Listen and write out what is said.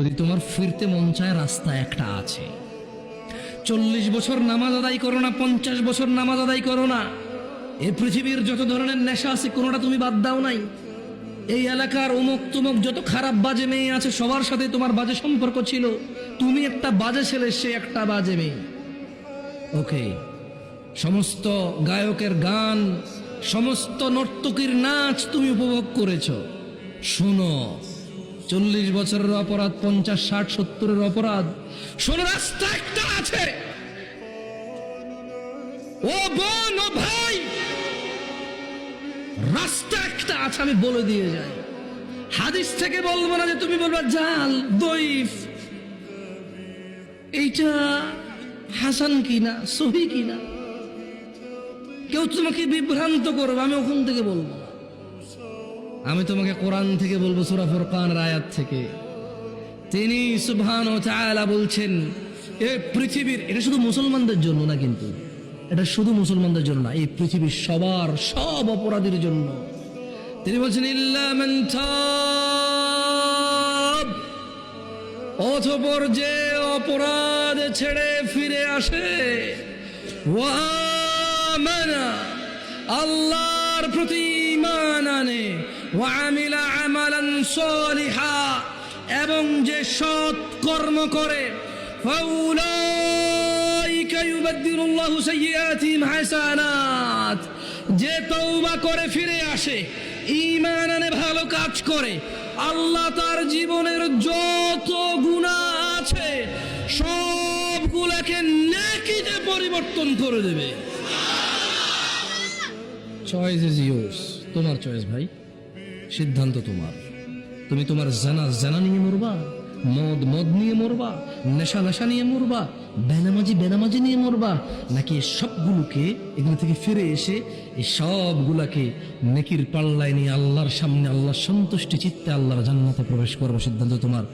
যদি তোমার ফিরতে মন চায়, রাস্তা একটা আছে। 40 বছর নামাজ আদায় করো না, 50 বছর নামাজ আদায় করো না, এই পৃথিবীর যত ধরনের নেশা আছে কোনোটা তুমি বাদ দাও নাই। এই এলাকার অমুক তুমুক যত খারাপ বাজে মেয়ে আছে সবার সাথে তোমার বাজে সম্পর্ক ছিল। তুমি একটা বাজে ছেলে, সে একটা বাজে মেয়ে। ওকে, সমস্ত গায়কের গান, সমস্ত নর্তকীর নাচ তুমি উপভোগ করেছো। শোনো, 40 বছরের অপরাধ, 50, 60, 70-এর অপরাধ। শোনো, রাস্তা একটা আছে। ও বোন, ও ভাই, রাস্তা একটা আছে, আমি বলে দিয়ে যাই। হাদিস থেকে বলবো না যে তুমি বলবা জাল, দইফ, এইটা হাসান কিনা, সহি কিনা। কেউ তোমাকে বিভ্রান্ত করবে, আমি ওখান থেকে বলবো না। আমি তোমাকে কোরআন থেকে বলবো, সূরা ফুরকানের আয়াত থেকে। তিনি সুবহানাহু ওয়া তাআলা বলছেন, এই পৃথিবীর, এটা শুধু মুসলমানদের জন্য না, কিন্তু এটা শুধু মুসলমানদের জন্য না, এই পৃথিবীর সবার, সব অপরাধীর জন্য। তিনি বলছেন, ইল্লা মান তাব, অতঃপর যে অপরাধ ছেড়ে ফিরে আসে, ওয়া আমানা, আল্লাহর প্রতি ঈমান আনে, ওয়া আমিলা আমালান সালিহা, এবং যে সৎ কর্ম করে, ফাউলাইকা ইউবাদদিলুল্লাহু সাইয়্যাতিহিম হাসানাত, যে তওবা করে ফিরে আসে, ঈমান আনে, ভালো কাজ করে, আল্লাহ তার জীবনের যত গুনাহ আছে সবগুলোকে নেকিতে পরিবর্তন করে দেবে। চয়েস ইজ ইয়োর্স, তোমার চয়েস ভাই, সিদ্ধান্ত তোমার। তুমি তোমার জানা নিয়ে মরবা, মদ নিয়ে মরবা, নেশা নিয়ে মরবা, বেনামাজি নিয়ে মরবা, নাকি সবগুলোকে, এগুলো থেকে ফিরে এসে এই সবগুলাকে নেকির পাল্লায় নিয়ে আল্লাহর সামনে, আল্লাহর সন্তুষ্টি চিত্তে আল্লাহর জান্নাতে প্রবেশ করবো। সিদ্ধান্ত তোমার।